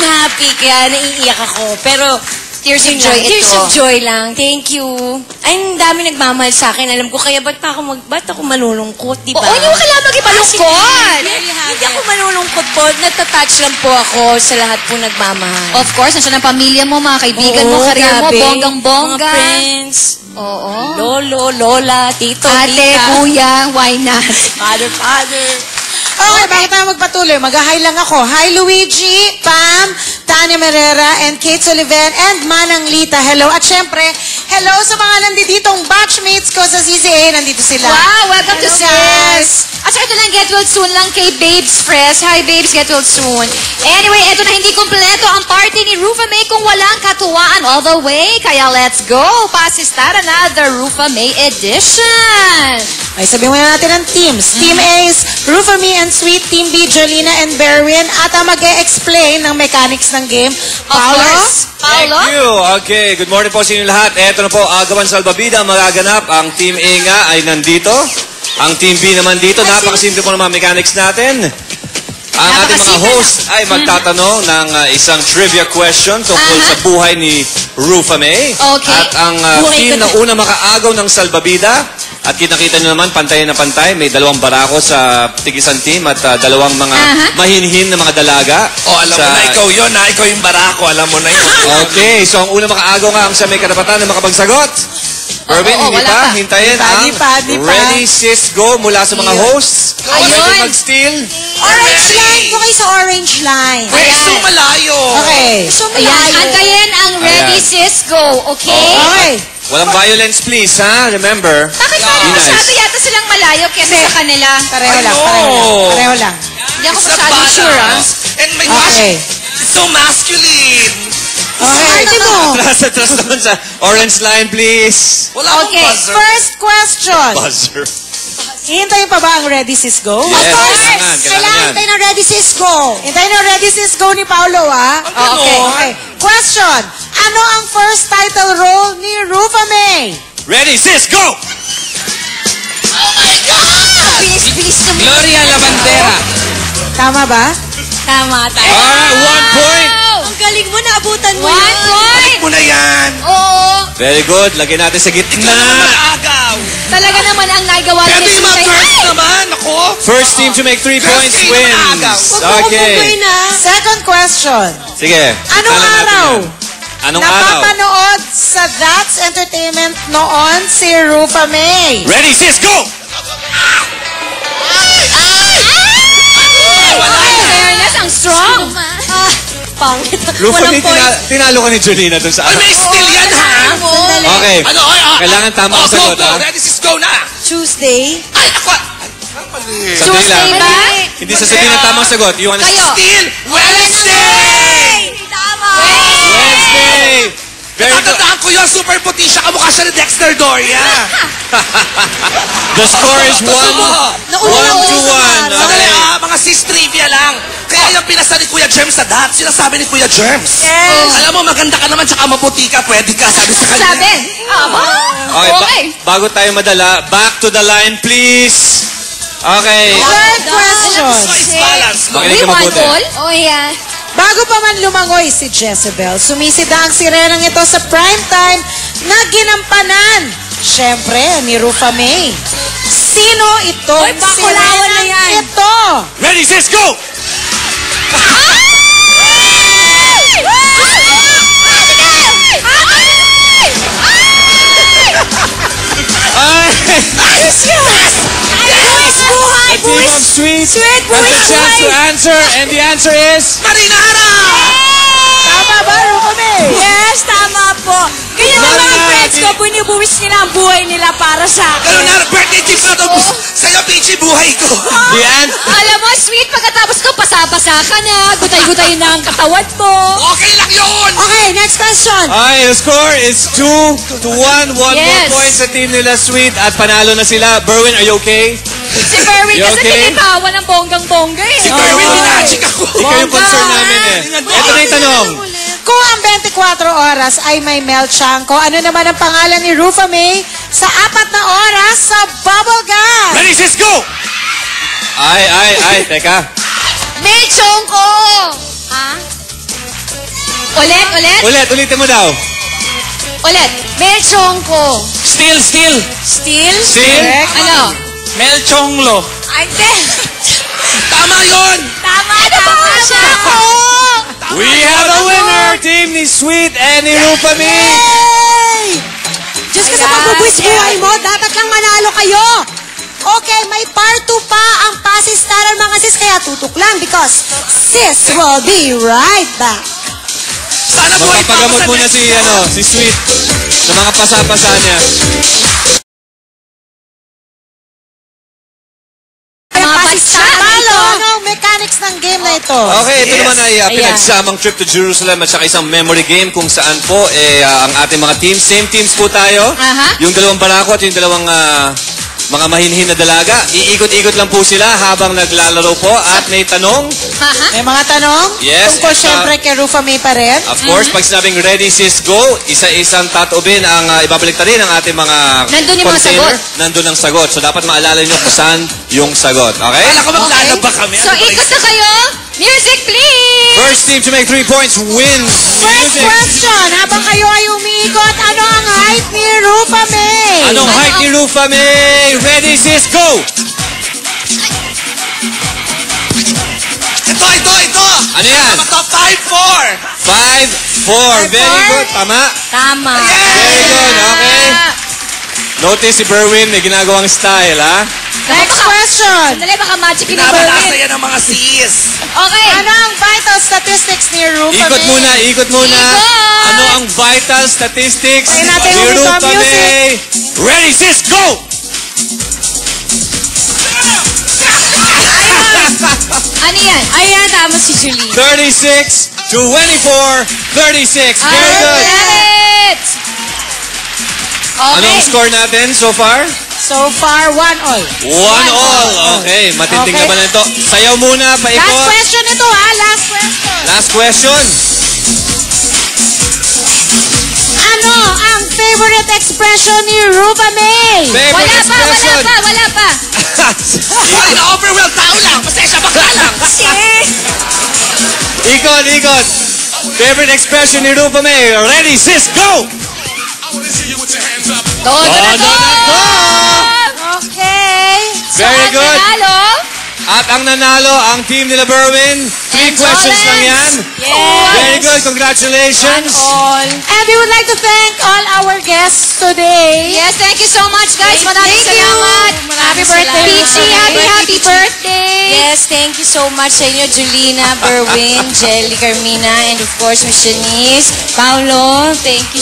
I'm happy, kaya naiiyak ako. Pero, Tears of joy ito. Tears of joy lang. Thank you. Ay, ang dami nagmamahal sa akin. Alam ko, kaya ba't ako malulungkot, di ba? Oo, hindi mo kailangan mag-ibalungkot. Hindi ako malulungkot po. Natatouch lang po ako sa lahat po nagmamahal. Of course, nandiyan ang pamilya mo, mga kaibigan mo, career mo, bonggang-bongga. Mga friends. Oo. Lolo, lola, tito, Ate, tita. kuya, why not? Father. Okay, bakit tayo magpatuloy? Mag-hi lang ako. Hi, Luigi, Pam, Tanya Merera, and Kate Sullivan, and Manang Lita. Hello. At syempre, hello sa mga nanditong batchmates ko sa CCA. Nandito sila. Wow, welcome to Hello, sis. At saka ito lang, get well soon lang kay Babes Press. Hi, Babes, get well soon. Anyway, ito na hindi kumpleto ang party ni Rufa May kung walang katuwaan all the way. Kaya let's go. Pasistar another Rufa May edition. Ay, sabihin muna natin ang teams. Team A is Rufa May and Sweet. Team B, Jolina and Berwin. At ang mag-e-explain ng mechanics ng game, Paolo. Paolo? Thank you. Okay, good morning po sa inyo lahat. Eto na po, Agawan Salbabida ang magaganap. Ang Team A nga ay nandito. Ang Team B naman dito. Napakasimple po ng mga mechanics natin. Ang ating mga host ay magtatanong ng isang trivia question tungkol sa buhay ni Rufa May. Okay. At ang team na una makaagaw ng Salbabida, at kita-kita nyo naman, pantay na pantay. May dalawang barako sa tigisan team at dalawang mga mahinhin na mga dalaga. Alam mo na, ikaw yun ha. Ikaw yung barako. Alam mo na yun. Okay, so ang una makaagaw nga ang siya may karapatan na makapagsagot. Erwin, hindi pa. Hintayin ang Di pa. Ready, Sis, Go mula sa mga hosts. Ayun. Mag-steal. Orange line. Doon kayo sa orange line. Wait, so malayo. Okay. Ayan, antayin ang ready, Ayan. sis, go. Okay? Okay. Walang violence, please, ha? Remember. Bakit Be parang nice. masyado yata silang malayo kesa sa kanila? Pareho lang. Ano? Pareho lang. Hindi ako It's a masyado sure, ah. balance. And my gosh, Okay. it's so masculine. Okay. Atras naman sa orange line, please. Wala akong Okay, buzzer. First question. Buzzer. Hintayin pa ba ang Ready Sis Go? Yes, kailangan yan. hintayin ang Ready Sis Go. Hintayin ang Ready Sis Go ni Paolo, ha? Ang ganon. Okay. Question. Ano ang first title role ni Rufa May? Ready, Sis, Go! Bilis naman. Gloria Labandera. Tama ba? Tama tayo. Alright, 1 point. Ang galing mo, naabutan mo 1 yun. point! Mo na yan. Oo. Very good. Lagyan natin sa gitna. Mag-agaw. Talaga naman ang nagawa Pero ni yung mga Sweet. girls naman, ako. First team to make 3 points team wins. mag-agaw. Okay. Second question. Sige. Anong Tala natin araw? yan. Anong araw? Napapanood sa That's Entertainment noon si Rufa May. Ready, Sis, Go! Fairness, ang strong. Pangit. Rufa, Walang may point. tinalo ka ni Jolina dun sa Ay, may still yan, ha? Okay. Ano, Kailangan tama ang sagot, go, ha? go. Ready, sis, go na. Tuesday. Ay, ako. Ay, mali. Sandali Tuesday lang. ba? Hindi sasabihin ang tamang sagot. You wanna Kayo. Still Wednesday! Wednesday! Very good. Natatandaan ko yun, super puti siya. Kamukha siya ni Dexter Doria. The score is 1 to 1. Sandali, Okay. mga sis trivia lang. Kaya yung pinasa ni Kuya Germs sa dance, sinasabi ni Kuya Germs. Yes. Alam mo, maganda ka naman, tsaka maputi ka, pwede ka, sabi sa kanya. Sabi. Okay, Okay. bago tayo madala, back to the line, please. Okay. Third question. So, it's balance. No? Makinig We ka want mabuti. all? Oh, yeah. Bago pa man lumangoy si Jezebel, sumisida ang sirenang ito sa primetime na ginampanan. Siyempre, ni Rufa May. Sino itong bakulawan na yan. sirenang ito? Ready, Sis, Go! Ay! The team of Sweet has the chance to answer, and the answer is... Marinara! Tama ba, Rufa May? Yes, tama po. Kaya mga Marinara, friends ko, bunibuwis nila ang buhay nila para sa Ganun akin. na, birthday gift na to. Sa'yo, Peachy, buhay ko. The answer... Alam mo, Sweet, pagkatapos ko, pasabasa ka na. Gutay-gutay na ang katawan mo. Okay lang yun. Okay, next question. Okay, the score is 2 to 1. 1 more Yes. point sa team nila, Sweet, at panalo na sila. Berwin, are you okay? Si Berwin You kasi okay? tinitawan ng bonggang-bongga eh. Si Berwin, minagic ako. Ikaw yung concern namin eh. Ito na yung tanong. Kung ang 24 oras ay may Mel Chanco, ano naman ang pangalan ni Rufa May sa 4 na oras sa Bubble Gum? Ready, Sis, Go! Ay, teka. May chongko! Ha? Ulitin mo daw. Ulit. Melchongko. Still. Still? Still? Ano? Melchonglo. Ay, hindi. Tama yun! Tama siya. We have a winner! Team ni Sweet and ni Rupami! Yay! Diyos ka sa Ayan, pagbubuwis yes. buhay mo, dapat lang manalo kayo. Okay, may part 2 pa ang pasistaran mga sis, kaya tutok lang because sis will be right back. Sana buhay pa ako Magpapagamot sa muna next si Sweet sa mga pasa-pasa niya. Mga Pasistaran bansa ito. ito. Ano ang mechanics ng game na ito? Okay, ito naman ay Ayan. pinagsamang trip to Jerusalem at saka isang memory game kung saan po ang ating mga teams, same teams po tayo. Aha. Yung dalawang barako at yung dalawang mga mahinhin na dalaga. Iikot-ikot lang po sila habang naglalaro po at may tanong. Aha. May mga tanong? Yes, Tungkol at, syempre kay Rufa May pa rin. Of course, pag sinabing ready sis go, isa-isang tatubin ang ibabalik na rin ang ating mga Nandun yung mga container. sagot. Nandun ang sagot. So dapat maalala nyo kung saan yung sagot. Okay? Kala ko maglalaba kami. So, Ano ba ikot na kayo. Music, please. First team to make 3 points wins. First Music. question, habang kayo ay umiikot, ano ang height ni Rufa May? Anong height ni Rufa May? Ready sis go! Ito! Ano yan? Tama to, 5-4! 5-4. Very good. Tama. Tama. Very good. Okay. Notice si Berwin may ginagawang style, ha? Next question. Sandali, baka magic ni Binabalasa Berwin. yan ng mga sis. Okay. Ano ang vital statistics ni Rufa Ikot May? muna, ikot muna. Ikot! Ano ang vital statistics Try natin ni ulit Rufa ang music. May? Ready sis go! Ano yan? Ayan, tama si Julie. 36 to 24. 36. Very good. Alright. Okay. Anong score natin so far? So far, 1-all. 1-all. Okay, matinding Okay. naman ito. Sayaw muna, Last paikot. question ito ha, last question. Last question. Ano ang favorite expression ni Rufa May? Favorite Wala expression. pa. Sorry, na-overwhelm. Tao lang. Pasensya, bakla lang. Ikot. Favorite expression ni Rufa May. Ready, sis, go! Todo na to. Okay. Very Ang good. nanalo, At ang nanalo, ang team nila Berwin. 3 And questions lang yan. Yes. Very good. Congratulations. All. And we would like to thank all our guests today. Yes, thank you so much, guys. Maraming Thank you. salamat. Maraming Happy birthday, salamat. Peachy, happy birthday. Yes, thank you so much sa inyo, Julina, Berwin, Jelly, Carmina, and of course, Miss Shanice. Paolo, thank you